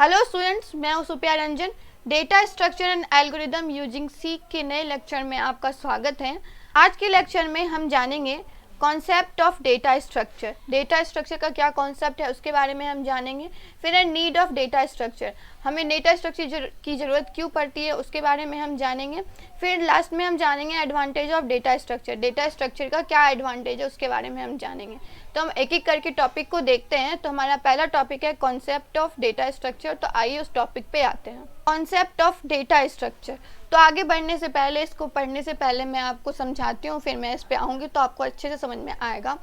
Hello students, मैं हूं Supriya Ranjan. Data structure and algorithm using C के नए लेक्चर में आपका स्वागत है। आज के लेक्चर में हम जानेंगे concept of data structure. Data structure का क्या कॉन्सेप्ट है उसके बारे में हम जानेंगे। फिर नीड ऑफ डेटा स्ट्रक्चर, हमें डेटा स्ट्रक्चर की ज़रूरत क्यों पड़ती है उसके बारे में हम जानेंगे। फिर लास्ट में हम जानेंगे advantage of data structure. Data structure का क्या एडवांटेज है उसके बारे में हम जानेंगे। तो हम एक एक करके टॉपिक को देखते हैं। तो हमारा पहला टॉपिक है कॉन्सेप्ट ऑफ डेटा स्ट्रक्चर। तो आइए उस टॉपिक पे आते हैं। Concept of data structure. तो आगे बढ़ने से पहले, इसको पढ़ने से पहले मैं आपको समझाती हूँ, फिर मैं इस पे आऊँगी तो आपको अच्छे से समझ में आएगा।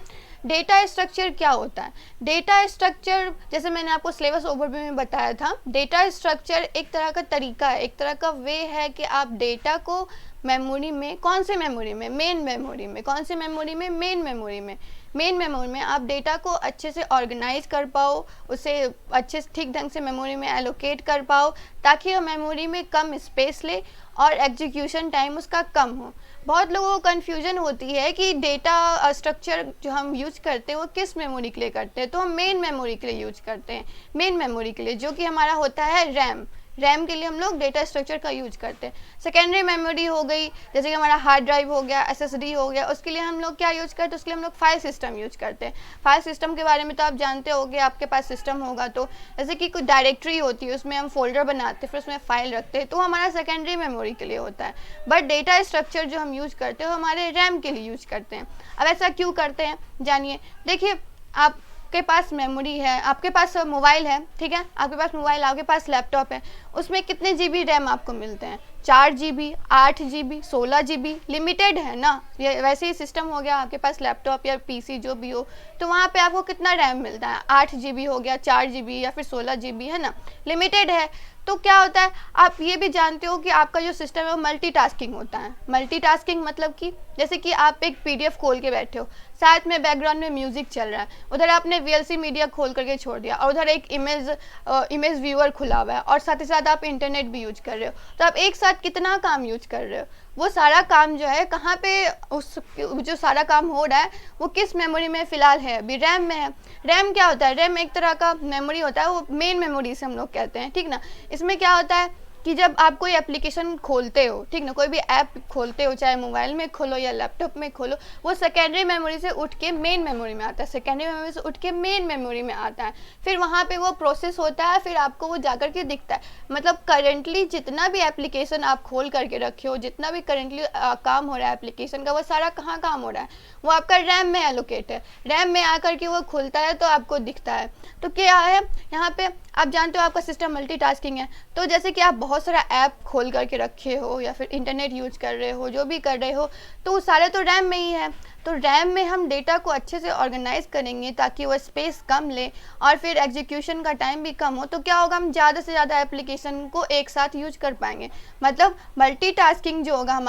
डेटा स्ट्रक्चर क्या होता है। डेटा स्ट्रक्चर, जैसे मैंने आपको सिलेबस ओवरव्यू में बताया था, डेटा स्ट्रक्चर एक तरह का तरीका है, एक तरह का वे है कि आप डेटा को मेमोरी में, कौन से मेमोरी में, मेन मेमोरी में, कौन से मेमोरी में, मेन मेमोरी में, मेन मेमोरी में आप डेटा को अच्छे से ऑर्गेनाइज कर पाओ, उसे अच्छे से ठीक ढंग से मेमोरी में एलोकेट कर पाओ, ताकि वो मेमोरी में कम स्पेस ले और एग्जीक्यूशन टाइम उसका कम हो। बहुत लोगों को कन्फ्यूजन होती है कि डेटा स्ट्रक्चर जो हम यूज करते हैं वो किस मेमोरी के लिए करते हैं। तो हम मेन मेमोरी के लिए यूज करते हैं, मेन मेमोरी के लिए, जो कि हमारा होता है रैम। रैम के लिए हम लोग डेटा स्ट्रक्चर का यूज करते हैं। सेकेंडरी मेमोरी हो गई, जैसे कि हमारा हार्ड ड्राइव हो गया, एसएसडी हो गया, उसके लिए हम लोग क्या यूज करते हैं, उसके लिए हम लोग फाइल सिस्टम यूज करते हैं। फाइल सिस्टम के बारे में तो आप जानते होंगे, आपके पास सिस्टम होगा तो जैसे कि कोई डायरेक्टरी होती है, उसमें हम फोल्डर बनाते हैं, फिर उसमें फाइल रखते हैं, तो हमारा सेकेंडरी मेमोरी के लिए होता है। बट डेटा स्ट्रक्चर जो हम यूज करते हैं वो हमारे रैम के लिए यूज करते हैं। अब ऐसा क्यों करते हैं जानिए। देखिए, आपके पास मेमोरी है, आपके पास मोबाइल है, ठीक है, आपके पास मोबाइल, आपके पास लैपटॉप है, उसमें कितने जीबी रैम आपको मिलते हैं? 4 GB, 8 GB, 16 GB, लिमिटेड है ना। ये वैसे ही सिस्टम हो गया, आपके पास लैपटॉप या पीसी जो भी हो, तो वहाँ पे आपको कितना रैम मिलता है? 8 GB हो गया, 4 GB या फिर 16 GB, है ना, लिमिटेड है। तो क्या होता है, आप ये भी जानते हो कि आपका जो सिस्टम है वो मल्टीटास्किंग होता है। मल्टीटास्किंग मतलब कि जैसे कि आप एक PDF खोल के बैठे हो, साथ में बैकग्राउंड में म्यूजिक चल रहा है, उधर आपने VLC मीडिया खोल करके छोड़ दिया, और उधर एक इमेज व्यूअर खुला हुआ है, और साथ ही साथ आप इंटरनेट भी यूज कर रहे हो। तो आप एक साथ कितना काम यूज कर रहे हो? वो सारा काम जो है कहाँ पे, उस जो सारा काम हो रहा है वो किस मेमोरी में फ़िलहाल है? अभी रैम में है। रैम क्या होता है? रैम एक तरह का मेमोरी होता है, वो मेन मेमोरी से हम लोग कहते हैं, ठीक ना। इसमें क्या होता है कि जब आप कोई एप्लीकेशन खोलते हो, ठीक ना, कोई भी ऐप खोलते हो, चाहे मोबाइल में खोलो या लैपटॉप में खोलो, वो सेकेंडरी मेमोरी से उठ के मेन मेमोरी में आता है, सेकेंडरी मेमोरी से उठ के मेन मेमोरी में आता है। फिर वहाँ पे वो प्रोसेस होता है, फिर आपको वो जा करके दिखता है। मतलब करेंटली जितना भी एप्लीकेशन आप खोल करके रखे हो, जितना भी करेंटली काम हो रहा है एप्लीकेशन का, वो सारा कहाँ काम हो रहा है? वो आपका रैम में एलोकेट है। रैम में आकर के वो खुलता है तो आपको दिखता है। तो क्या है यहाँ पे, आप जानते हो आपका सिस्टम मल्टीटास्किंग है। तो जैसे कि आप बहुत सारा ऐप खोल करके रखे हो या फिर इंटरनेट यूज कर रहे हो, जो भी कर रहे हो, तो वो सारे तो रैम में ही है। तो रैम में हम डेटा को अच्छे से ऑर्गेनाइज करेंगे ताकि वो स्पेस कम ले और फिर एग्जीक्यूशन का टाइम भी कम हो। तो क्या होगा, हम ज़्यादा से ज़्यादा एप्लीकेशन को एक साथ यूज कर पाएंगे। मतलब मल्टीटास्किंग जो होगा,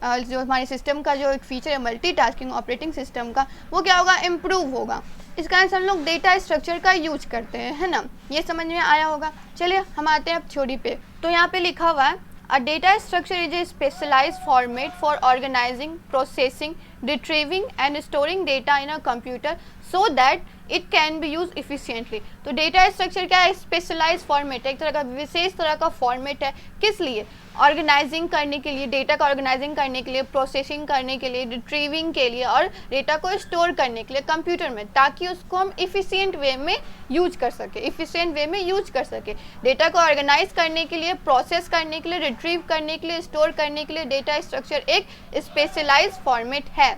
जो हमारे सिस्टम का जो एक फीचर है मल्टीटास्किंग ऑपरेटिंग सिस्टम का, वो क्या होगा, इम्प्रूव होगा। इस कारण से हम लोग डेटा स्ट्रक्चर का यूज करते हैं, है ना। ये समझ में आया होगा। चलिए हम आते हैं अब थ्योरी पे। तो यहाँ पे लिखा हुआ है, a data structure is a specialized format for organizing, processing, retrieving and storing data in a computer so that it can be use efficiently. तो डेटा स्ट्रक्चर क्या है? स्पेशलाइज्ड फॉर्मेट है, एक तरह का विशेष तरह का फॉर्मेट है। किस लिए? ऑर्गेनाइजिंग करने के लिए, डेटा का ऑर्गेनाइजिंग करने के लिए, प्रोसेसिंग करने के लिए, रिट्रीविंग के लिए, और डेटा को स्टोर करने के लिए कंप्यूटर में, ताकि उसको हम इफिशियंट वे में यूज कर सके, इफिशियंट वे में यूज कर सके। डेटा को ऑर्गेनाइज करने के लिए, प्रोसेस करने के लिए, रिट्रीव करने के लिए, स्टोर करने के लिए डेटा स्ट्रक्चर एक स्पेशलाइज्ड फॉर्मेट है।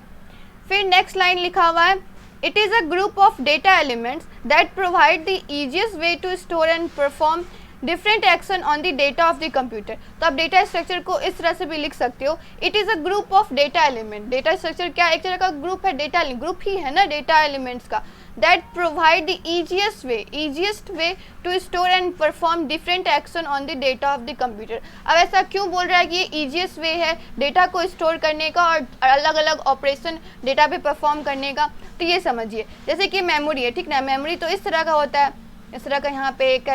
फिर नेक्स्ट लाइन लिखा हुआ है, it is a group of data elements that provide the easiest way to store and perform different action on the data of the computer। तो आप डेटा स्ट्रक्चर को इस तरह से भी लिख सकते हो, it is a group of data element. Data structure क्या, एक तरह का ग्रुप है, डेटा ग्रुप ही है ना डेटा एलिमेंट्स का, that provide the easiest way to store and perform different action on the data of the computer. अब ऐसा क्यों बोल रहा है कि ये ईजिएस्ट वे है डेटा को स्टोर करने का और अलग अलग ऑपरेशन डेटा पे परफॉर्म करने का? तो ये समझिए, जैसे कि मेमोरी है, ठीक ना, मेमोरी तो इस तरह का होता है, इस तरह का, यहाँ पे एक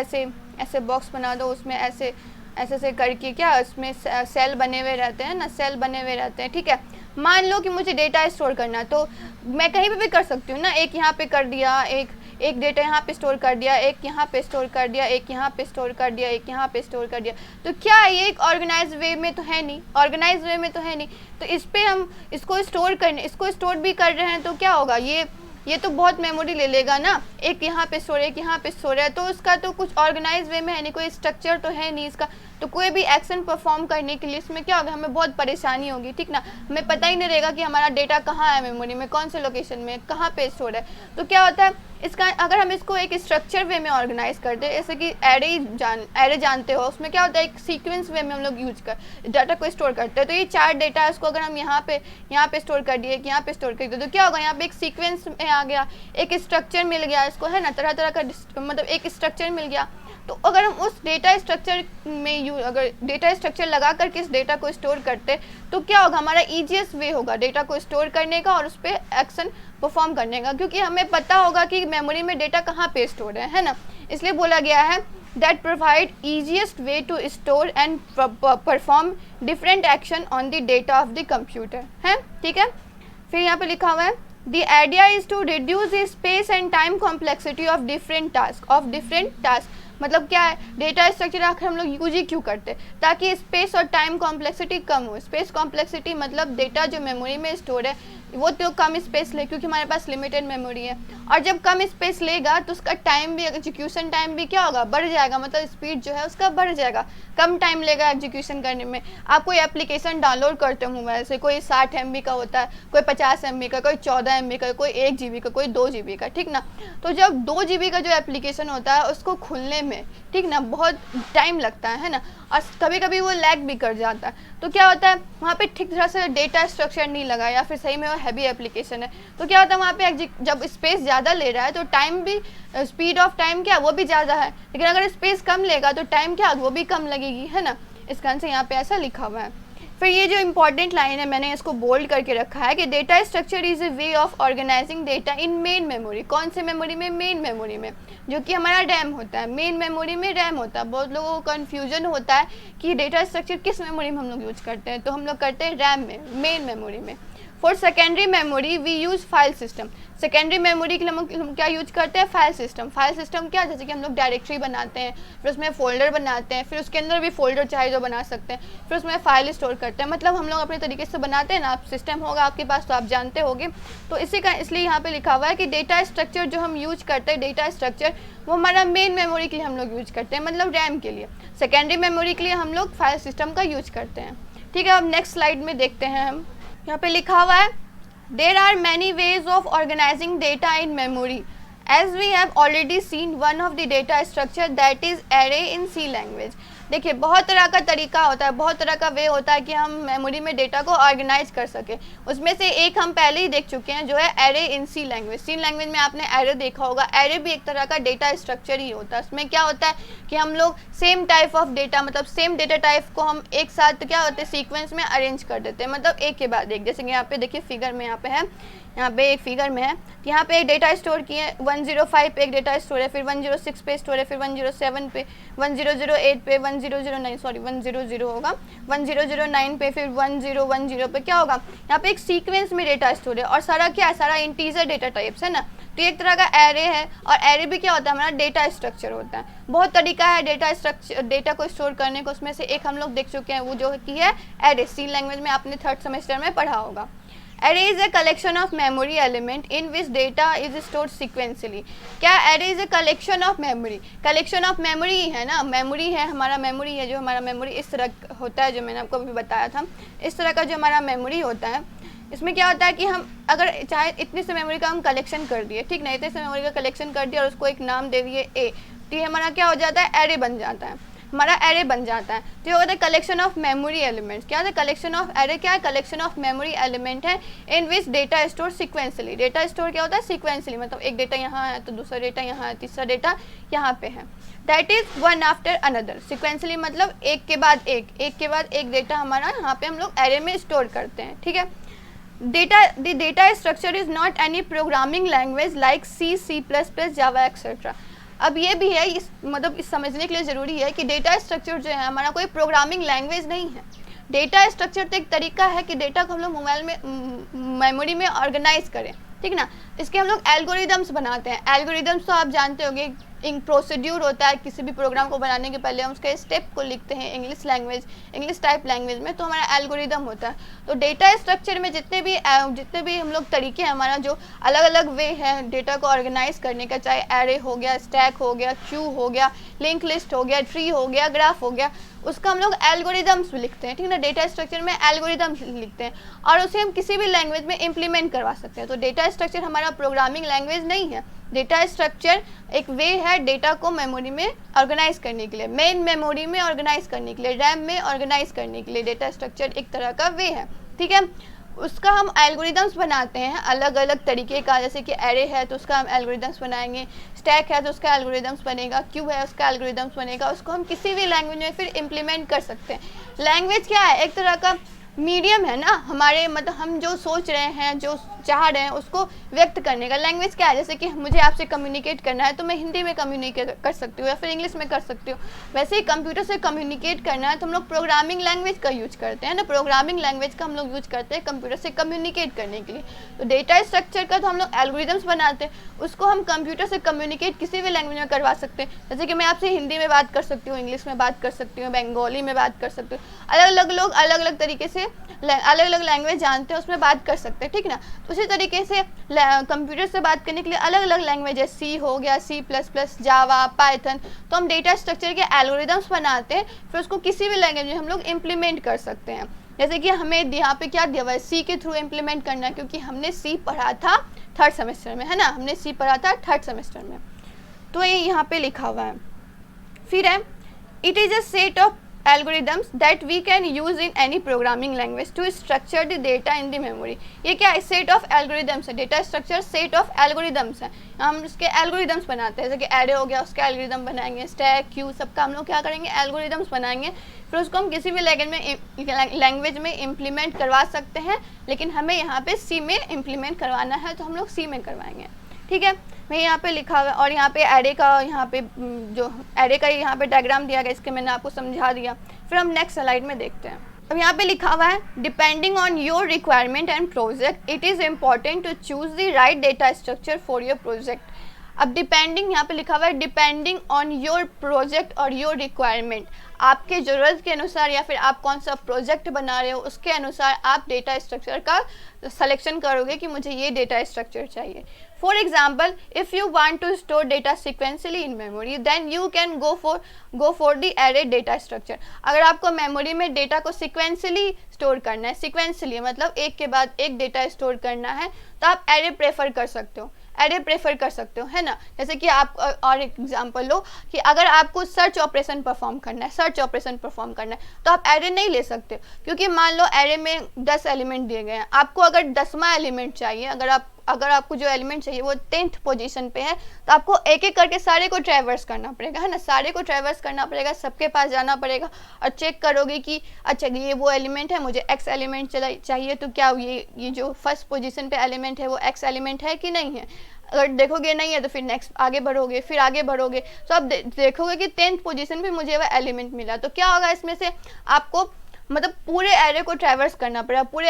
ऐसे बॉक्स बना दो, उसमें ऐसे ऐसे करके क्या उसमें सेल बने हुए रहते हैं ना, सेल बने हुए रहते हैं, ठीक है। मान लो कि मुझे डेटा स्टोर करना, तो मैं कहीं पे भी कर सकती हूँ ना, एक यहाँ पे कर दिया, एक एक डेटा यहाँ पे स्टोर कर दिया, एक यहाँ पे स्टोर कर दिया, एक यहाँ पे स्टोर कर दिया, एक यहाँ पे स्टोर कर दिया। तो क्या है, ये एक ऑर्गेनाइज वे में तो है नहीं, ऑर्गेनाइज वे में तो है नहीं। तो इस पे हम इसको स्टोर भी कर रहे हैं, तो क्या होगा, ये तो बहुत मेमोरी ले लेगा ना। एक यहाँ पे स्टोर, एक यहाँ पे स्टोर है, तो उसका तो कुछ ऑर्गेनाइज वे में है नहीं, कोई स्ट्रक्चर तो है नहीं इसका। तो कोई भी एक्शन परफॉर्म करने के लिए इसमें क्या होगा, हमें बहुत परेशानी होगी, ठीक ना। हमें पता ही नहीं रहेगा कि हमारा डेटा कहाँ है मेमोरी में, कौन से लोकेशन में, कहाँ पे स्टोर है। तो क्या होता है इसका, अगर हम इसको एक स्ट्रक्चर वे में ऑर्गेनाइज करते हैं, जैसे कि एरे जानते हो, उसमें क्या होता है एक सीक्वेंस वे में हम लोग यूज कर डाटा को स्टोर करते हैं। तो ये 4 डेटा है, उसको अगर हम यहाँ पे स्टोर कर दिए, यहाँ पे स्टोर कर दिए, तो क्या होगा, यहाँ पे एक सीक्वेंस में आ गया, एक स्ट्रक्चर मिल गया इसको, है ना, तरह तरह का मतलब एक स्ट्रक्चर मिल गया। तो अगर हम उस डेटा स्ट्रक्चर में अगर डेटा स्ट्रक्चर लगा करके इस डेटा को स्टोर करते, तो क्या होगा, हमारा ईजीएस्ट वे होगा डेटा को स्टोर करने का और उस पर एक्शन परफॉर्म करने का, क्योंकि हमें पता होगा कि मेमोरी में डेटा कहाँ पे स्टोर है ना। इसलिए बोला गया है that provide easiest way to store and perform different action on the data of the computer, है, ठीक है। फिर यहाँ पे लिखा हुआ है The idea is to reduce the space and time complexity of different tasks. मतलब क्या है, डेटा स्ट्रक्चर आखिर हम लोग यूज ही क्यों करते हैं, ताकि स्पेस और टाइम कॉम्प्लेक्सिटी कम हो। स्पेस कॉम्प्लेक्सिटी मतलब डेटा जो मेमोरी में स्टोर है वो तो कम स्पेस ले, क्योंकि हमारे पास लिमिटेड मेमोरी है, और जब कम स्पेस लेगा तो उसका टाइम भी, एग्जीक्यूशन टाइम भी क्या होगा, बढ़ जाएगा, मतलब स्पीड जो है उसका बढ़ जाएगा, कम टाइम लेगा एग्जीक्यूशन करने में। आप कोई एप्लीकेशन डाउनलोड करते हो मोबाइल से, कोई 60 MB का होता है, कोई 50 MB का, कोई 14 MB का, कोई 1 GB का, कोई 2 GB का, ठीक ना। तो जब 2 GB का जो एप्लीकेशन होता है उसको खुलने में, ठीक ना, बहुत टाइम लगता है ना, और कभी कभी वो लैग भी कर जाता है। तो क्या होता है, वहाँ पे ठीक तरह से डेटा स्ट्रक्चर नहीं लगा, या फिर सही में वो हैवी एप्लीकेशन है, तो क्या होता है वहाँ पे जब स्पेस ज़्यादा ले रहा है तो टाइम भी, स्पीड ऑफ टाइम क्या वो भी ज़्यादा है, लेकिन अगर स्पेस कम लेगा तो टाइम क्या वो भी कम लगेगी, है ना। इसका आंसर यहाँ पे ऐसा लिखा हुआ है। फिर ये जो इंपॉर्टेंट लाइन है मैंने इसको बोल्ड करके रखा है कि data structure is a way of organizing data in main memory. कौन से मेमोरी में, मेन मेमोरी में, जो कि हमारा रैम होता है। मेन मेमोरी में रैम होता है। बहुत लोगों को कन्फ्यूजन होता है कि डेटा स्ट्रक्चर किस मेमोरी में हम लोग यूज करते हैं, तो हम लोग करते हैं रैम में, मेन मेमोरी में। For secondary memory we use file system. Secondary memory के लिए हम क्या यूज करते हैं, फाइल सिस्टम। फाइल सिस्टम क्या, जैसे कि हम लोग डायरेक्टरी बनाते हैं, फिर उसमें फोल्डर बनाते हैं, फिर उसके अंदर भी फोल्डर चाहे जो बना सकते हैं, फिर उसमें फाइल स्टोर करते हैं। मतलब हम लोग अपने तरीके से बनाते हैं ना। आप सिस्टम होगा आपके पास तो आप जानते होंगे। तो इसी का इसलिए यहाँ पे लिखा हुआ है कि डेटा स्ट्रक्चर जो हम यूज करते हैं, डेटा स्ट्रक्चर वो हमारा मेन मेमोरी के लिए हम लोग यूज करते हैं, मतलब रैम के लिए। सेकेंडरी मेमोरी के लिए हम लोग फाइल सिस्टम का यूज करते हैं। ठीक है, अब नेक्स्ट स्लाइड में देखते हैं हम। यहाँ पे लिखा हुआ है there are many ways of organizing data in memory as we have already seen one of the data structure that is array in C language। देखिए बहुत तरह का तरीका होता है, बहुत तरह का वे होता है कि हम मेमोरी में डेटा को ऑर्गेनाइज कर सके। उसमें से एक हम पहले ही देख चुके हैं जो है array in C language. C language में आपने एरे देखा होगा। एरे भी एक तरह का डेटा स्ट्रक्चर ही होता है। उसमें क्या होता है कि हम लोग सेम टाइप ऑफ डेटा, मतलब सेम डेटा टाइप को हम एक साथ क्या होते हैं सीक्वेंस में अरेंज कर देते हैं, मतलब एक के बाद एक। जैसे कि यहाँ पे देखिए फिगर में यहाँ पे है, यहाँ पे एक फिगर में है, यहाँ पे एक डेटा स्टोर किए 105 पे एक डेटा स्टोर है, फिर 106 पे स्टोर है, फिर 107 पे, 1008 पे, 100 होगा, 1009 पे, फिर 1010 पे क्या होगा, यहाँ पे एक सीक्वेंस में डेटा स्टोर है और सारा क्या है, सारा इंटीजर डेटा टाइप्स है ना। तो एक तरह का एरे है और एरे भी क्या होता है, हमारा डेटा स्ट्रक्चर होता है। बहुत तरीका है डेटा स्ट्रक्चर, डेटा को स्टोर करने को। उसमें से एक हम लोग देख चुके हैं, वो जो की है एरे। सी लैंग्वेज में आपने 3rd सेमेस्टर में पढ़ा होगा। Array is a collection of memory element in which data is stored sequentially। क्या array is a collection of memory, collection of memory है ना, memory है हमारा, memory है जो हमारा memory इस तरह होता है, जो मैंने आपको अभी बताया था। इस तरह का जो हमारा memory होता है, इसमें क्या होता है कि हम अगर चाहे इतनी से मेमोरी का हम कलेक्शन कर दिए, ठीक ना, इतने से मेमोरी का कलेक्शन कर दिया और उसको एक नाम दे दिए ए, तो ये हमारा क्या हो जाता है, एरे बन जाता है, हमारा एरे बन जाता है। तो ये होता है कलेक्शन ऑफ मेमोरी एलिमेंट्स। क्या है कलेक्शन ऑफ एरे, क्या है कलेक्शन ऑफ मेमोरी एलिमेंट है in which data store sequentially. Data store क्या होता है, सिक्वेंसली, मतलब एक डेटा यहाँ है तो दूसरा डेटा यहाँ है, तीसरा डेटा यहाँ पे है। That is one after another. Sequentially मतलब एक के बाद एक, एक के बाद एक डेटा हमारा यहाँ पे हम लोग एरे में स्टोर करते हैं। ठीक है, the data structure is not any programming language like C++, Java etcetera. अब ये भी है, इस मतलब इस समझने के लिए ज़रूरी है कि डेटा स्ट्रक्चर जो है हमारा कोई प्रोग्रामिंग लैंग्वेज नहीं है। डेटा स्ट्रक्चर तो एक तरीका है कि डेटा को हम लोग मोबाइल में मेमोरी में ऑर्गेनाइज करें, ठीक ना। इसके हम लोग एल्गोरिदम्स बनाते हैं। एल्गोरिदम्स तो आप जानते होंगे, एक प्रोसीड्यूर होता है किसी भी प्रोग्राम को बनाने के पहले हम उसके स्टेप को लिखते हैं English language, English type language में, तो हमारा एल्गोरिदम होता है। तो डेटा स्ट्रक्चर में जितने भी हम लोग तरीके हैं, हमारा जो अलग अलग वे है डेटा को ऑर्गेनाइज करने का, चाहे एरे हो गया, स्टैक हो गया, क्यू हो गया, लिंक लिस्ट हो गया, ट्री हो गया, ग्राफ हो गया, उसका हम लोग एल्गोरिदम्स भी लिखते हैं, ठीक है ना। डेटा स्ट्रक्चर में एल्गोरिदम्स लिखते हैं और उसे हम किसी भी लैंग्वेज में इम्प्लीमेंट करवा सकते हैं। तो डेटा स्ट्रक्चर हमारा प्रोग्रामिंग लैंग्वेज नहीं है। डेटा स्ट्रक्चर एक वे है डेटा को मेमोरी में ऑर्गेनाइज करने के लिए, मेन मेमोरी में ऑर्गेनाइज करने के लिए, रैम में ऑर्गेनाइज करने के लिए डेटा स्ट्रक्चर एक तरह का वे है, ठीक है। उसका हम एल्गोरिदम्स बनाते हैं अलग अलग तरीके का, जैसे कि एरे है तो उसका हम एल्गोरिदम्स बनाएंगे, स्टैक है तो उसका एल्गोरिदम्स बनेगा, क्यू है उसका एल्गोरिदम्स बनेगा। उसको हम किसी भी लैंग्वेज में फिर इम्प्लीमेंट कर सकते हैं। लैंग्वेज क्या है, एक तरह का मीडियम है ना हमारे, मतलब हम जो सोच रहे हैं, जो चाह रहे हैं उसको व्यक्त करने का। लैंग्वेज क्या है, जैसे कि मुझे आपसे कम्युनिकेट करना है तो मैं हिंदी में कम्युनिकेट कर सकती हूँ या फिर इंग्लिश में कर सकती हूँ। वैसे ही कंप्यूटर से कम्युनिकेट करना है तो हम लोग प्रोग्रामिंग लैंग्वेज का यूज करते हैं ना, प्रोग्रामिंग लैंग्वेज का हम लोग यूज करते हैं कंप्यूटर से कम्युनिकेट करने के लिए। तो डेटा स्ट्रक्चर का तो हम लोग एल्गोरिदम्स बनाते हैं, उसको हम कंप्यूटर से कम्युनिकेट किसी भी लैंग्वेज में करवा सकते हैं। जैसे कि मैं आपसे हिंदी में बात कर सकती हूँ, इंग्लिश में बात कर सकती हूँ, बंगाली में बात कर सकती हूँ। अलग अलग लोग अलग अलग तरीके से अलग अलग लैंग्वेज जानते हैं, उसमें बात कर सकते हैं, ठीक ना। तो उसी तरीके से कंप्यूटर से बात करने के लिए अलग अलग लैंग्वेज है, सी हो गया, C++, जावा, पाइथन। तो हम डेटा स्ट्रक्चर के एल्गोरिदम्स बनाते हैं, फिर उसको किसी भी लैंग्वेज में हम लोग इम्प्लीमेंट कर सकते हैं। जैसे कि हमें यहाँ पे क्या दिया हुआ है, सी के थ्रू इम्प्लीमेंट करना है, क्योंकि हमने सी पढ़ा था 3rd सेमेस्टर में, है ना, हमने सी पढ़ा था 3rd सेमेस्टर में, तो ये यहाँ पे लिखा हुआ है। फिर है it is a set of algorithms that we can use in any programming language to structure the data in the memory। ये क्या है, सेट ऑफ एल्गोरिदम्स है, data structure set of algorithms है। हम उसके एल्गोरिदम्स बनाते हैं, जैसे कि एरे हो गया उसका एल्गोरिदम बनाएंगे, स्टैक, क्यू, सबका हम लोग क्या करेंगे, एल्गोरिदम्स बनाएंगे। फिर उसको हम किसी भी लैंग्वेज में इम्प्लीमेंट करवा सकते हैं, लेकिन हमें यहाँ पे सी में इम्प्लीमेंट करवाना है तो हम लोग सी में करवाएंगे, ठीक है। मैं यहाँ पे लिखा हुआ और यहाँ पे एरे का, यहाँ पे जो एरे का यहाँ पे डायग्राम दिया गया, इसके मैंने आपको समझा दिया। फिर हम नेक्स्ट स्लाइड में देखते हैं। अब यहाँ पे लिखा हुआ है depending on your requirement and project it is important to choose the right data structure for your project. अब डिपेंडिंग यहाँ पे लिखा हुआ है डिपेंडिंग ऑन योर प्रोजेक्ट और योर रिक्वायरमेंट, आपके ज़रूरत के अनुसार या फिर आप कौन सा प्रोजेक्ट बना रहे हो उसके अनुसार आप डेटा स्ट्रक्चर का सिलेक्शन करोगे कि मुझे ये डेटा स्ट्रक्चर चाहिए। For example, if you want to store data sequentially in memory then you can go for the array data structure. अगर आपको मेमोरी में डेटा को सिक्वेंसली स्टोर करना है, सिक्वेंसली मतलब एक के बाद एक डेटा स्टोर करना है, तो आप एरे प्रेफर कर सकते हो, एरे प्रेफर कर सकते हो, है ना। जैसे कि आप और एक एग्जांपल लो कि अगर आपको सर्च ऑपरेशन परफॉर्म करना है, तो आप एरे नहीं ले सकते, क्योंकि मान लो एरे में 10 एलिमेंट दिए गए हैं, आपको अगर 10वां एलिमेंट चाहिए, अगर आपको जो एलिमेंट चाहिए वो 10th पोजीशन पे है, तो आपको एक एक करके सारे को ट्रैवर्स करना पड़ेगा, है ना, सारे को ट्रैवर्स करना पड़ेगा, सबके पास जाना पड़ेगा और चेक करोगे कि अच्छा ये वो एलिमेंट है, मुझे x एलिमेंट चाहिए, तो क्या ये जो फर्स्ट पोजीशन पे एलिमेंट है वो x एलिमेंट है कि नहीं है। अगर देखोगे नहीं है तो फिर नेक्स्ट आगे बढ़ोगे, फिर आगे बढ़ोगे, तो आप देखोगे कि 10th पोजीशन पे मुझे वह एलिमेंट मिला, तो क्या होगा इसमें से आपको मतलब पूरे एरे को ट्रैवर्स करना पड़ा, पूरे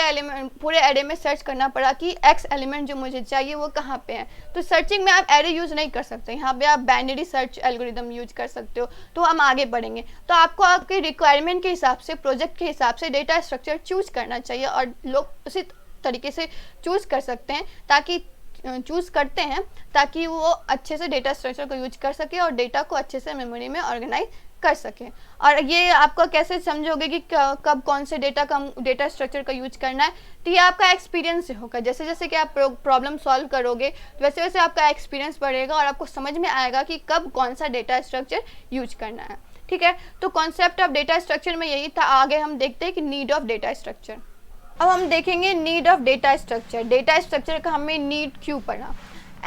एरे में सर्च करना पड़ा कि x एलिमेंट जो मुझे चाहिए वो कहाँ पे है। तो सर्चिंग में आप एरे यूज़ नहीं कर सकते, यहाँ पे आप बाइनरी सर्च एल्गोरिदम यूज कर सकते हो। तो हम आगे बढ़ेंगे, तो आपको आपके रिक्वायरमेंट के हिसाब से, प्रोजेक्ट के हिसाब से डेटा स्ट्रक्चर चूज करना चाहिए और लोग उसी तरीके से चूज कर सकते हैं, ताकि वो अच्छे से डेटा स्ट्रक्चर को यूज कर सके और डेटा को अच्छे से मेमोरी में ऑर्गेनाइज कर सके। और ये आपका कैसे समझोगे कि कब कौन से डेटा स्ट्रक्चर का यूज करना है, तो ये आपका एक्सपीरियंस से होगा। जैसे जैसे कि आप प्रॉब्लम सॉल्व करोगे तो वैसे वैसे आपका एक्सपीरियंस बढ़ेगा और आपको समझ में आएगा कि कब कौन सा डेटा स्ट्रक्चर यूज करना है, ठीक है। तो कॉन्सेप्ट ऑफ डेटा स्ट्रक्चर में यही था। आगे हम देखते हैं कि नीड ऑफ डेटा स्ट्रक्चर। अब हम देखेंगे need of data structure. Data structure का हमने नीड क्यों पढ़ा।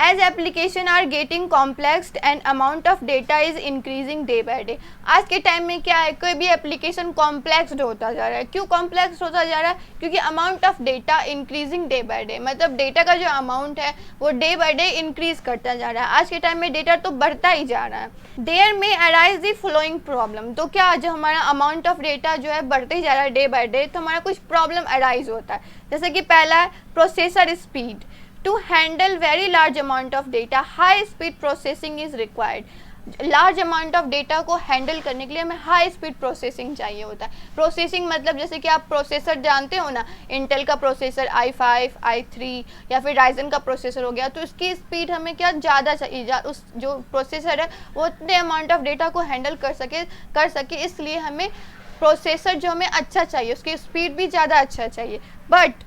As application are getting complex and amount of data is increasing day by day. आज के टाइम में क्या है, कोई भी एप्लीकेशन कॉम्प्लेक्स होता जा रहा है। क्यों कॉम्प्लेक्स होता जा रहा है, क्योंकि amount of data increasing day by day, मतलब डेटा का जो अमाउंट है वो डे बाय डे इंक्रीज करता जा रहा है। आज के टाइम में डेटा तो बढ़ता ही जा रहा है। देयर में अराइज द फॉलोइंग प्रॉब्लम। तो क्या जो हमारा अमाउंट ऑफ डेटा जो है बढ़ते ही जा रहा है डे बाय डे, तो हमारा कुछ प्रॉब्लम अराइज होता है। जैसे कि पहला है processor speed. To handle very large amount of data high speed processing is required. Large amount of data को हैंडल करने के लिए हमें हाई स्पीड प्रोसेसिंग चाहिए होता है। प्रोसेसिंग मतलब जैसे कि आप प्रोसेसर जानते हो ना, इंटेल का प्रोसेसर i5, i3 या फिर राइजन का प्रोसेसर हो गया, तो इसकी स्पीड हमें क्या ज़्यादा चाहिए, उस जो प्रोसेसर है वो उतने अमाउंट ऑफ डेटा को हैंडल कर सके, इसलिए हमें प्रोसेसर जो हमें अच्छा चाहिए, उसकी स्पीड भी ज़्यादा अच्छा चाहिए। But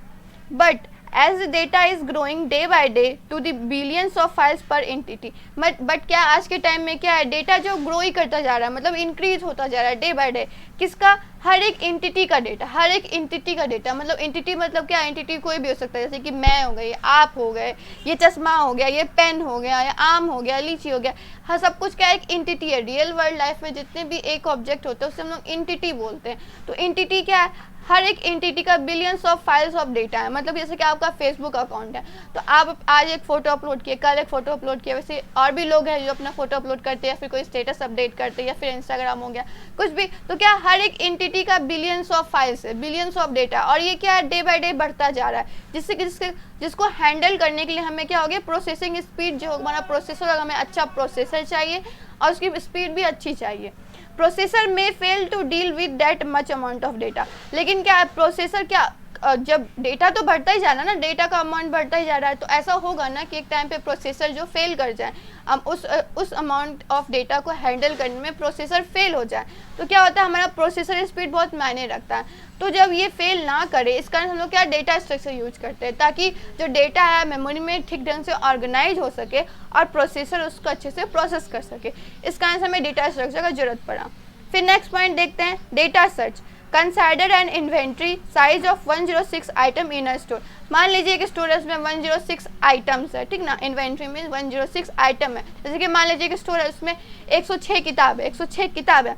as the data is growing day by day to the billions of files per entity, but क्या आज के टाइम में क्या है, डेटा जो ग्रो ही करता जा रहा है, मतलब इंक्रीज होता जा रहा है डे बाय डे। किसका? हर एक एंटिटी का डेटा, हर एक एंटिटी का डेटा, मतलब एंटिटी मतलब क्या, एंटिटी कोई भी हो सकता है, जैसे कि मैं हो गई, आप हो गए, ये चश्मा हो गया, ये पेन हो गया, ये आम हो गया, लीची हो गया, हाँ सब कुछ क्या एक एंटिटी है। रियल वर्ल्ड लाइफ में जितने भी एक ऑब्जेक्ट होते हैं उससे हम लोग एंटिटी बोलते हैं। तो एंटिटी क्या है? हर एक एंटिटी का billions of files of data है। मतलब जैसे कि आपका फेसबुक अकाउंट है, तो आप आज एक फ़ोटो अपलोड किए, कल एक फ़ोटो अपलोड किया, वैसे और भी लोग हैं जो अपना फ़ोटो अपलोड करते हैं, या फिर कोई स्टेटस अपडेट करते हैं, या फिर इंस्टाग्राम हो गया, कुछ भी। तो क्या हर एक एंटिटी का बिलियंस ऑफ फाइल्स है, बिलियंस ऑफ डेटा, और ये क्या है डे बाय डे बढ़ता जा रहा है, जिसको हैंडल करने के लिए हमें क्या हो गया, प्रोसेसिंग स्पीड जो हमारा प्रोसेसर होगा, हमें अच्छा प्रोसेसर चाहिए और उसकी स्पीड भी अच्छी चाहिए। प्रोसेसर में fail to deal with that much amount of data, लेकिन क्या प्रोसेसर क्या, जब डेटा तो बढ़ता ही जा रहा है ना, डेटा का अमाउंट बढ़ता ही जा रहा है, तो ऐसा होगा ना कि एक टाइम पे प्रोसेसर जो फेल कर जाए, उस अमाउंट ऑफ डेटा को हैंडल करने में प्रोसेसर फेल हो जाए, तो क्या होता है, हमारा प्रोसेसर स्पीड बहुत मायने रखता है। तो जब ये फेल ना करे, इस कारण हम लोग क्या डेटा स्ट्रक्चर यूज करते हैं, ताकि जो डेटा है मेमोरी में ठीक ढंग से ऑर्गेनाइज हो सके और प्रोसेसर उसको अच्छे से प्रोसेस कर सके। इस कारण से हमें डेटा स्ट्रक्चर का जरूरत पड़ा। फिर नेक्स्ट पॉइंट देखते हैं, data search. Consider and inventory size of 106 item in a store. मान लीजिए कि स्टोरेज में 106 आइटम्स है, ठीक ना, इन्वेंट्री में 106 आइटम है। जैसे कि मान लीजिए कि स्टोर है, उसमें 106 किताब है, 106 किताब है।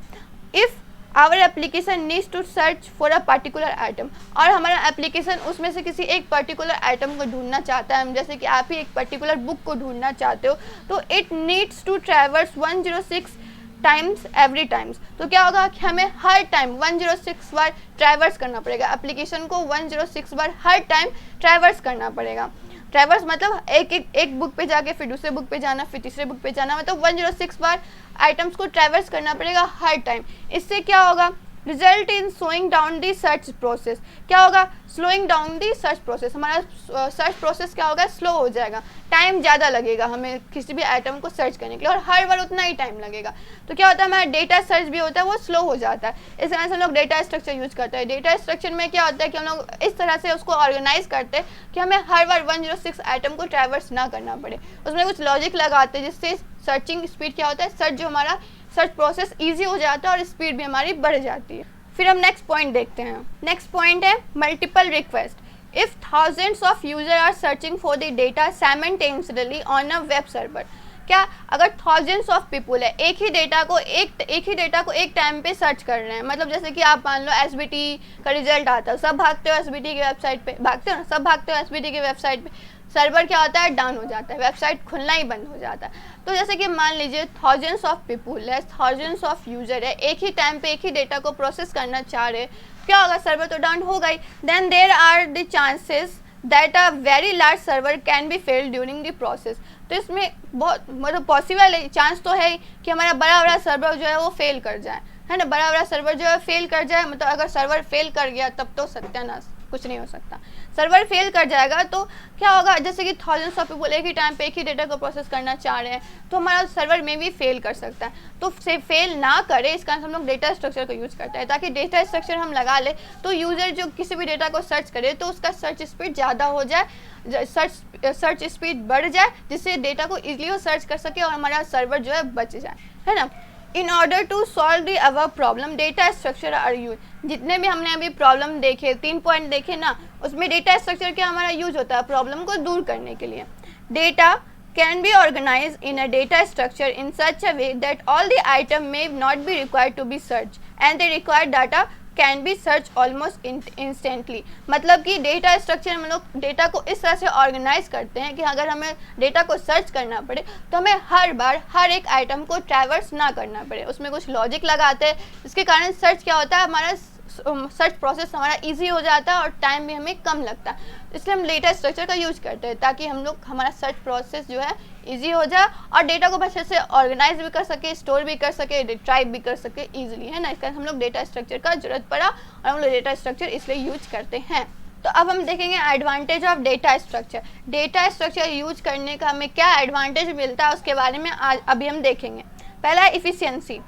If our application needs to search for a particular item, और हमारा एप्लीकेशन उसमें से किसी एक पर्टिकुलर आइटम को ढूंढना चाहता है, जैसे कि आप ही एक पर्टिकुलर बुक को ढूंढना चाहते हो, तो it needs to traverse 106 times every times. तो क्या होगा कि हमें हर टाइम 106 बार ट्रैवर्स करना पड़ेगा, एप्लीकेशन को 106 बार हर टाइम ट्रैवर्स करना पड़ेगा। ट्रैवर्स मतलब एक बुक पे जाके फिर दूसरे बुक पे जाना, फिर तीसरे बुक पे जाना, मतलब 106 बार आइटम्स को ट्रैवर्स करना पड़ेगा हर टाइम। इससे क्या होगा, result in slowing down the search process. क्या होगा, slowing down the search process, हमारा सर्च प्रोसेस क्या होगा, स्लो हो जाएगा, टाइम ज़्यादा लगेगा हमें किसी भी आइटम को सर्च करने के लिए, और हर बार उतना ही टाइम लगेगा। तो क्या होता है, हमारा डेटा सर्च भी होता है वो स्लो हो जाता है। इस तरह से हम लोग डेटा स्ट्रक्चर यूज करते हैं। डेटा स्ट्रक्चर में क्या होता है कि हम लोग इस तरह से उसको ऑर्गेनाइज करते हैं कि हमें हर बार 106 आइटम को ट्रैवर्स ना करना पड़े। उसमें कुछ लॉजिक लगाते हैं जिससे सर्चिंग स्पीड क्या होता है, सर्च प्रोसेस ईजी हो जाता है और स्पीड भी हमारी बढ़ जाती है। फिर हम नेक्स्ट पॉइंट देखते हैं। नेक्स्ट पॉइंट है multiple request. If thousands of user are searching for the data simultaneously on a web server, क्या अगर थाउजेंड्स ऑफ पीपल है एक ही डेटा को एक टाइम पे सर्च कर रहे हैं, मतलब जैसे कि आप मान लो एसबीटी का रिजल्ट आता है, सब भागते हो एसबीटी की वेबसाइट पे, भागते हो ना, सब भागते हो एसबीटी की वेबसाइट पे, सर्वर क्या होता है, डाउन हो जाता है, वेबसाइट खुलना ही बंद हो जाता है। तो जैसे कि मान लीजिए थाउजेंड्स ऑफ पीपल है, थाउजेंड्स ऑफ यूजर है, एक ही टाइम पे एक ही डेटा को प्रोसेस करना चाह रहे, क्या होगा, सर्वर तो डाउन होगा ही। Then there are the chances that a very large server can be fail during the process. तो इसमें बहुत मतलब पॉसिबल है, चांस तो है कि हमारा बड़ा सर्वर जो है वो फेल कर जाए, है ना, बड़ा सर्वर जो है फेल कर जाए। मतलब अगर सर्वर फेल कर गया तब तो सत्यानाश, कुछ नहीं हो सकता। सर्वर फेल कर जाएगा तो क्या होगा, जैसे कि थाउजेंड्स ऑफ पीपल एक ही टाइम पे एक ही डेटा को प्रोसेस करना चाह रहे हैं, तो हमारा सर्वर में भी फेल कर सकता है। तो से फेल ना करे इस कारण हम लोग डेटा स्ट्रक्चर को यूज करते हैं, ताकि डेटा स्ट्रक्चर हम लगा ले तो यूजर जो किसी भी डेटा को सर्च करे तो उसका सर्च स्पीड ज़्यादा हो जाए, सर्च स्पीड बढ़ जाए, जिससे डेटा को इजीली वो सर्च कर सके और हमारा सर्वर जो है बच जाए, है ना। In order to solve the above problem data structure are use. जितने भी हमने अभी प्रॉब्लम देखे, 3 पॉइंट देखे ना, उसमें डेटा स्ट्रक्चर क्या हमारा यूज होता है प्रॉब्लम को दूर करने के लिए। Data can be organize in a data structure in such a way that all the item may not be required to be search and the required data can be search almost instantly. मतलब कि data structure में लोग data को इस तरह से organise करते हैं कि अगर हमें डेटा को सर्च करना पड़े तो हमें हर बार हर एक आइटम को ट्रैवर्स ना करना पड़े। उसमें कुछ लॉजिक लगाते हैं जिसके कारण सर्च क्या होता है, हमारा सर्च प्रोसेस हमारा इजी हो जाता है और टाइम भी हमें कम लगता है। इसलिए हम डेटा स्ट्रक्चर का यूज करते हैं ताकि हम लोग हमारा सर्च प्रोसेस जो है इजी हो जाए और डेटा को अच्छे से ऑर्गेनाइज भी कर सके, स्टोर भी कर सके, रिट्राइव भी कर सके इजीली, है ना। इसका हम लोग डेटा स्ट्रक्चर का जरूरत पड़ा और हम लोग डेटा स्ट्रक्चर इसलिए यूज करते हैं। तो अब हम देखेंगे advantage of data structure. Data structure use करने का हमें क्या एडवांटेज मिलता है उसके बारे में आज अभी हम देखेंगे। पहला है efficiency.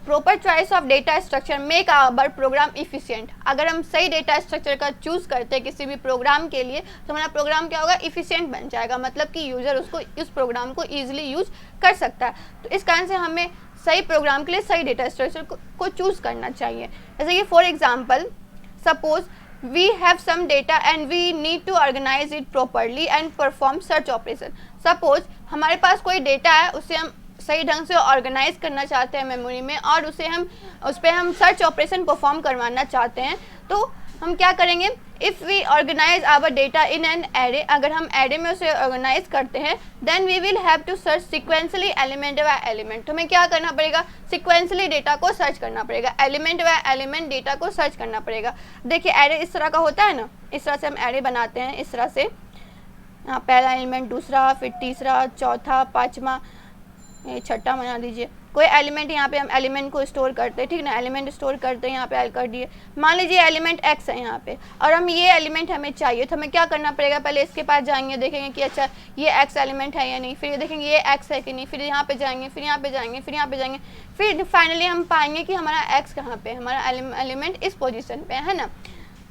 Proper choice of data structure make our program efficient. अगर हम सही डेटा स्ट्रक्चर का चूज करते हैं किसी भी प्रोग्राम के लिए तो हमारा प्रोग्राम क्या होगा, इफिशिएंट बन जाएगा, मतलब कि यूजर उसको उस प्रोग्राम को ईजिली यूज कर सकता है। तो इस कारण से हमें सही प्रोग्राम के लिए सही डेटा स्ट्रक्चर को चूज करना चाहिए। जैसे कि for example suppose we have some data and we need to organize it properly and perform search operation। suppose हमारे पास कोई डेटा है, उसे हम सही ढंग से ऑर्गेनाइज करना चाहते हैं मेमोरी में और उस पर हम सर्च ऑपरेशन परफॉर्म करवाना चाहते हैं, तो हम क्या करेंगे, if we organize our data in an array, अगर हम एरे में उसे ऑर्गेनाइज करते हैं, then we will have to search sequentially element by element. हमें क्या करना पड़ेगा, सिक्वेंसली डेटा को सर्च करना पड़ेगा, एलिमेंट बाय एलिमेंट डेटा को सर्च करना पड़ेगा। देखिए एरे इस तरह का होता है ना, इस तरह से हम एरे बनाते हैं, इस तरह से यहाँ पहला एलिमेंट, दूसरा, फिर तीसरा, चौथा, पाँचवा, छठा बना दीजिए। कोई एलिमेंट यहाँ पे हम एलिमेंट को स्टोर करते हैं, ठीक ना, एलिमेंट स्टोर करते हैं, यहाँ पे ऐड कर दिए। मान लीजिए एलिमेंट एक्स है यहाँ पे और हम ये एलिमेंट हमें चाहिए, तो हमें क्या करना पड़ेगा, पहले इसके पास जाएंगे, देखेंगे कि अच्छा ये एक्स एलिमेंट है या नहीं, फिर ये देखेंगे ये एक्स है कि नहीं, फिर यहाँ पे जाएंगे, फिर यहाँ पे जाएंगे, फिर यहाँ पे जाएंगे, फिर फाइनली हम पाएंगे कि हमारा एक्स कहाँ पे, हमारा एलिमेंट इस पोजिशन पे है ना।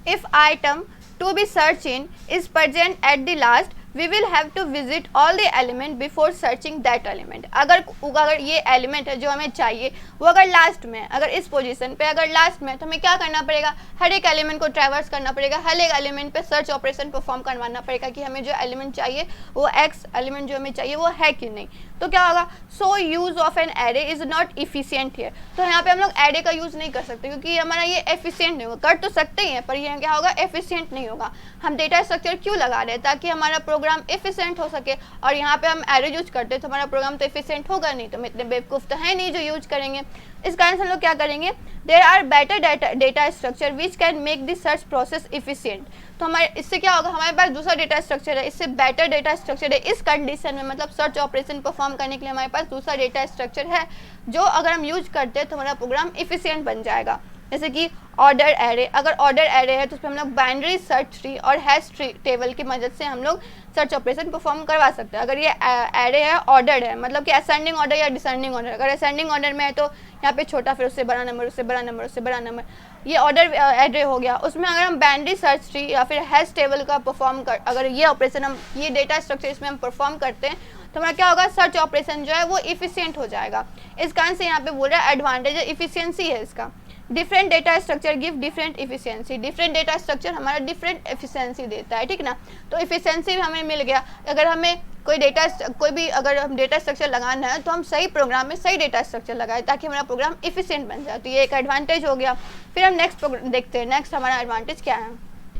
If item to be search in is present at the last we will have to visit all the element before searching that element। अगर ये एलिमेंट है जो हमें चाहिए वो अगर लास्ट में, अगर इस पोजीशन पे अगर लास्ट में, तो हमें क्या करना पड़ेगा, हर एक एलिमेंट को ट्रैवर्स करना पड़ेगा, हर एक एलिमेंट पे सर्च ऑपरेशन परफॉर्म करवाना पड़ेगा कि हमें जो एलिमेंट चाहिए वो एक्स एलिमेंट जो हमें चाहिए वो है कि नहीं। तो क्या होगा, so use of an array is not efficient here. तो यहाँ पे हम लोग एरे का यूज नहीं कर सकते क्योंकि हमारा ये एफिशिएंट नहीं होगा, कर तो सकते ही हैं पर ये क्या होगा, एफिशिएंट नहीं होगा। हम डेटा स्ट्रक्चर क्यों लगा रहे हैं, ताकि हमारा प्रोग्राम एफिशिएंट हो सके, और यहाँ पे हम एरे यूज करते हैं तो हमारा प्रोग्राम तो एफिशिएंट होगा नहीं, तो हम इतने बेवकूफ़ तो है नहीं जो यूज करेंगे। इस कारण से हम लोग क्या करेंगे, there are better data structure which can make the search process efficient. तो हमारे इससे क्या होगा, हमारे पास दूसरा डेटा स्ट्रक्चर है, इससे बेटर डेटा स्ट्रक्चर है इस कंडीशन में, मतलब सर्च ऑपरेशन परफॉर्म करने के लिए हमारे पास दूसरा डेटा स्ट्रक्चर है जो अगर हम यूज करते हैं तो हमारा प्रोग्राम इफिशिएंट बन जाएगा। जैसे कि ऑर्डर एरे, अगर ऑर्डर एरे है तो उसमें हम लोग बाइनरी सर्च ट्री और हैश ट्री टेबल की मदद से हम लोग सर्च ऑपरेशन परफॉर्म करवा सकते हैं। अगर ये एरे है ऑर्डर है, मतलब कि असेंडिंग ऑर्डर या डिसेंडिंग ऑर्डर, अगर असेंडिंग ऑर्डर में है तो यहाँ पे छोटा, फिर उससे बड़ा नंबर, उससे बड़ा नंबर, उससे बड़ा नंबर, ये ऑर्डर एरे हो गया। उसमें अगर हम बाइनरी सर्च ट्री या फिर हैश टेबल का अगर ये ऑपरेशन हम ये डेटा स्ट्रक्चर इसमें हम परफॉर्म करते हैं तो हमारा क्या होगा, सर्च ऑपरेशन जो है वो इफिशियंट हो जाएगा। इस कारण से यहाँ पे बोल रहा है एडवांटेज इफिशियंसी है इसका। Different data structure give different efficiency. Different data structure हमारा डिफरेंट एफिशिएंसी देता है, ठीक ना। तो इफिशियंसी भी हमें मिल गया। अगर हमें कोई भी अगर हम डेटा स्ट्रक्चर लगाना है तो हम सही प्रोग्राम में सही डेटा स्ट्रक्चर लगाए ताकि हमारा प्रोग्राम इफिशिएंट बन जाए, तो ये एक एडवांटेज हो गया। फिर हम नेक्स्ट देखते हैं, नेक्स्ट हमारा एडवांटेज क्या है।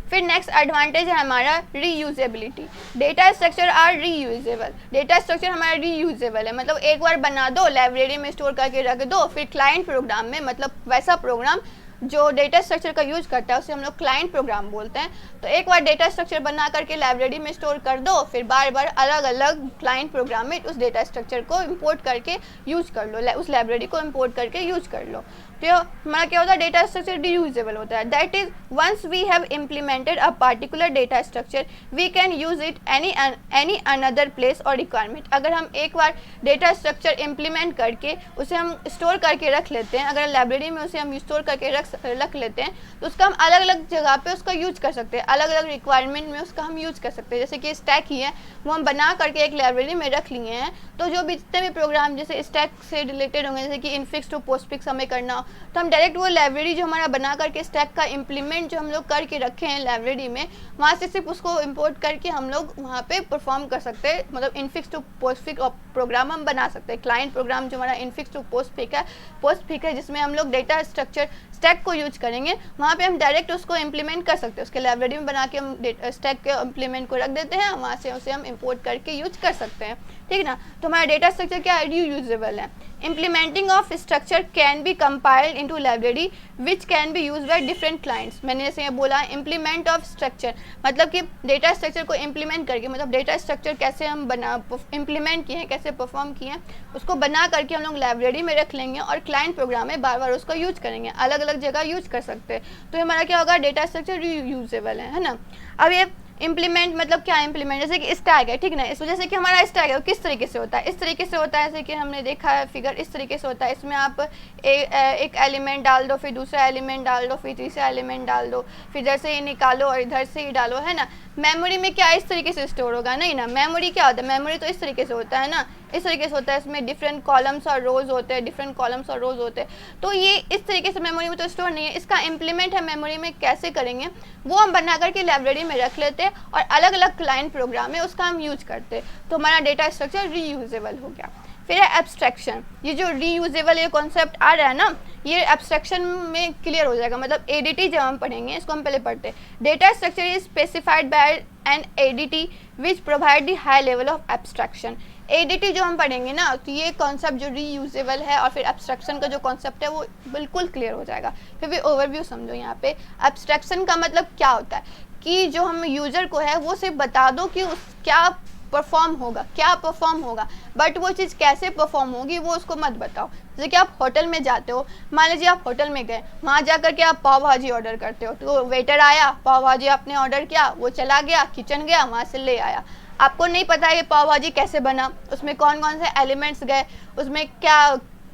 फिर नेक्स्ट एडवांटेज है हमारा reusability. Data structure are reusable. Data structure हमारा रीयूजेबल है, मतलब एक बार बना दो, लाइब्रेरी में स्टोर करके रख दो, फिर क्लाइंट प्रोग्राम में, मतलब वैसा प्रोग्राम जो डेटा स्ट्रक्चर का यूज करता है उसे हम लोग क्लाइंट प्रोग्राम बोलते हैं। तो एक बार डेटा स्ट्रक्चर बना करके लाइब्रेरी में स्टोर कर दो, फिर बार बार अलग अलग क्लाइंट प्रोग्राम में उस डेटा स्ट्रक्चर को इंपोर्ट करके यूज कर लो, उस लाइब्रेरी को इंपोर्ट करके यूज कर लो। तो हमारा क्या होता है, डेटा स्ट्रक्चर रीयूजेबल होता है। That is once we have implemented a particular data structure we can use it any another place और रिक्वायरमेंट। अगर हम एक बार डेटा स्ट्रक्चर इम्प्लीमेंट करके उसे हम स्टोर करके रख लेते हैं, अगर लाइब्रेरी में उसे हम स्टोर करके रख लेते हैं तो उसका हम अलग अलग जगह पे उसका यूज कर सकते हैं, अलग अलग रिक्वायरमेंट में उसका हम यूज कर सकते हैं। जैसे कि स्टैक ही है, वो हम बना करके एक लाइब्रेरी में रख लिए हैं, तो जो भी जितने भी प्रोग्राम जैसे स्टैक से रिलेटेड होंगे, जैसे कि इनफिक्स टू पोस्टफिक्स हमें करना हो, तो हम डायरेक्ट वो लाइब्रेरी जो हमारा बना करके स्टैक का इम्प्लीमेंट जो हम लोग करके रखे हैं लाइब्रेरी में, वहाँ से सिर्फ उसको इम्पोर्ट करके हम लोग वहाँ पे परफॉर्म कर सकते हैं, मतलब इनफिक्स टू पोस्टफिक्स प्रोग्राम हम बना सकते हैं। क्लाइंट प्रोग्राम जो हमारा इनफिक्स टू पोस्टफिक्स है जिसमें हम लोग डेटा स्ट्रक्चर स्टैक को यूज करेंगे, वहाँ पे हम डायरेक्ट उसको इम्प्लीमेंट कर सकते हैं, उसके लाइब्रेरी में बना के हम स्टैक के इम्प्लीमेंट को रख देते हैं, वहाँ से उसे हम इंपोर्ट करके यूज कर सकते हैं, ठीक ना। तो हमारा डेटा स्ट्रक्चर क्या है, रीयूजेबल है। Implementing of structure can be compiled compiled into library which can be used by different clients। मैंने जैसे ये बोला implement of structure, मतलब कि डेटा स्ट्रक्चर को implement करके, मतलब डेटा स्ट्रक्चर कैसे हम बना implement किए हैं, कैसे परफॉर्म किए हैं, उसको बना करके हम लोग लाइब्रेरी में रख लेंगे और क्लाइंट प्रोग्राम में बार बार उसको यूज करेंगे, अलग अलग जगह यूज कर सकते हैं। तो हमारा क्या होगा, डेटा स्ट्रक्चर रीयूजेबल है ना। अब ये इम्प्लीमेंट मतलब क्या इम्प्लीमेंट, जैसे कि स्टैक है, ठीक ना, इस वजह से कि हमारा स्टैक है वो किस तरीके से होता है, इस तरीके से होता है, जैसे कि हमने देखा है फिगर, इस तरीके से होता है। इसमें आप एक एलिमेंट डाल दो, फिर दूसरा एलिमेंट डाल दो, फिर तीसरा एलिमेंट डाल दो, फिर इधर से ये निकालो और इधर से ही डालो, है ना। मेमोरी में क्या इस तरीके से स्टोर होगा, नहीं ना, मेमोरी क्या होता है, मेमोरी तो इस तरीके से होता है ना, इस तरीके से होता है, इसमें डिफरेंट कॉलम्स और रोज होते हैं, डिफरेंट कॉलम्स और रोज होते हैं। तो ये इस तरीके से मेमोरी में तो स्टोर नहीं है, इसका इम्प्लीमेंट है मेमोरी में, कैसे करेंगे वो हम बना करके लाइब्रेरी में रख लेते हैं और अलग अलग क्लाइंट प्रोग्राम में उसका हम यूज करते हैं। तो हमारा डेटा स्ट्रक्चर रीयूजेबल हो गया। फिर है एब्स्ट्रैक्शन, ये जो रीयूजेबल ये कॉन्सेप्ट आ रहा है ना, ये एब्स्ट्रैक्शन में क्लियर हो जाएगा। मतलब एडीटी जब हम पढ़ेंगे, इसको हम पहले पढ़ते हैं। Data structure is specified by an ADT which provide the high level of abstraction. ADT जो हम पढ़ेंगे ना, तो ये कॉन्सेप्ट जो रीयूजेबल है और फिर एब्स्ट्रैक्शन का जो कॉन्सेप्ट है वो बिल्कुल क्लियर हो जाएगा। फिर भी ओवरव्यू समझो यहाँ पे। एब्स्ट्रैक्शन का मतलब क्या होता है कि जो हम यूजर को है वो सिर्फ बता दो कि उस क्या परफॉर्म होगा, बट वो चीज़ कैसे परफॉर्म होगी वो उसको मत बताओ। जैसे कि आप होटल में जाते हो, मान लीजिए आप होटल में गए, वहाँ जा कर के आप पाव भाजी ऑर्डर करते हो, तो वेटर आया, पाव भाजी आपने ऑर्डर किया, वो चला गया, किचन गया, वहाँ से ले आया। आपको नहीं पता ये पाव भाजी कैसे बना, उसमें कौन कौन से एलिमेंट्स गए, उसमें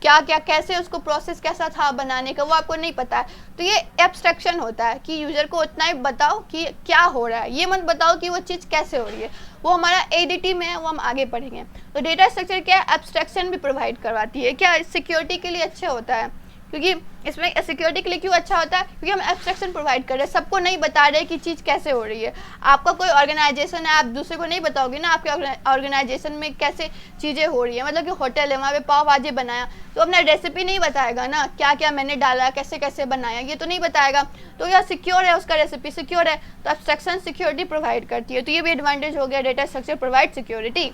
क्या कैसे उसको प्रोसेस कैसा था बनाने का, वो आपको नहीं पता है। तो ये एब्स्ट्रैक्शन होता है कि यूजर को उतना ही बताओ कि क्या हो रहा है, ये मत बताओ कि वो चीज़ कैसे हो रही है। वो हमारा एडीटी में है, वो हम आगे पढ़ेंगे। तो डेटा स्ट्रक्चर क्या है, एब्स्ट्रैक्शन भी प्रोवाइड करवाती है। क्या सिक्योरिटी के लिए अच्छा होता है, क्योंकि इसमें सिक्योरिटी के लिए क्यों अच्छा होता है, क्योंकि हम एब्स्ट्रैक्शन प्रोवाइड कर रहे हैं, सबको नहीं बता रहे कि चीज़ कैसे हो रही है। आपका कोई ऑर्गेनाइजेशन है, आप दूसरे को नहीं बताओगे ना आपके ऑर्गेनाइजेशन में कैसे चीज़ें हो रही है। मतलब कि होटल है, वहाँ पे पाव भाजी बनाया, तो अपना रेसिपी नहीं बताएगा ना, क्या क्या मैंने डाला, कैसे कैसे बनाया, ये तो नहीं बताएगा। तो यह सिक्योर है, उसका रेसिपी सिक्योर है, तो एब्स्ट्रैक्शन सिक्योरिटी प्रोवाइड करती है। तो ये भी एडवांटेज हो गया, data structure provide security.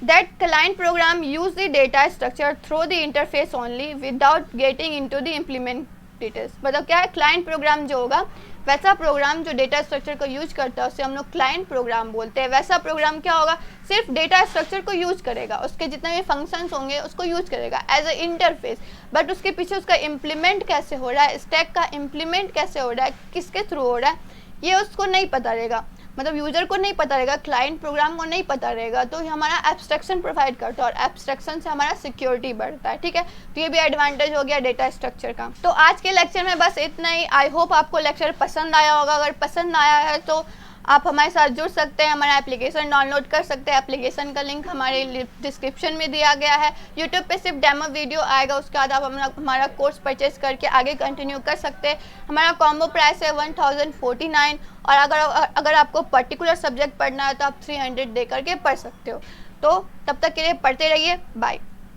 That client program use the data structure through the interface only without getting into the implement details। मतलब क्या है, क्लाइंट प्रोग्राम जो होगा, वैसा प्रोग्राम जो डेटा स्ट्रक्चर को यूज करता है उसे हम लोग क्लाइंट प्रोग्राम बोलते हैं। वैसा प्रोग्राम क्या होगा, सिर्फ डेटा स्ट्रक्चर को यूज करेगा, उसके जितने भी फंक्शंस होंगे उसको यूज करेगा एज अ इंटरफेस, बट उसके पीछे उसका इम्प्लीमेंट कैसे हो रहा है, स्टैक का इम्प्लीमेंट कैसे हो रहा है, किसके थ्रू हो रहा है, ये उसको नहीं पता रहेगा। मतलब यूजर को नहीं पता रहेगा, क्लाइंट प्रोग्राम को नहीं पता रहेगा। तो ये हमारा एब्स्ट्रैक्शन प्रोवाइड करता है और एब्स्ट्रैक्शन से हमारा सिक्योरिटी बढ़ता है। ठीक है, तो ये भी एडवांटेज हो गया डेटा स्ट्रक्चर का। तो आज के लेक्चर में बस इतना ही। आई होप आपको लेक्चर पसंद आया होगा। अगर पसंद आया है तो आप हमारे साथ जुड़ सकते हैं, हमारा एप्लीकेशन डाउनलोड कर सकते हैं। एप्लीकेशन का लिंक हमारे डिस्क्रिप्शन में दिया गया है। यूट्यूब पे सिर्फ डेमो वीडियो आएगा, उसके बाद आप हमारा कोर्स परचेज करके आगे कंटिन्यू कर सकते हैं। हमारा कॉम्बो प्राइस है 1049, और अगर आपको पर्टिकुलर सब्जेक्ट पढ़ना है तो आप 300 दे करके पढ़ सकते हो। तो तब तक के लिए पढ़ते रहिए, बाय।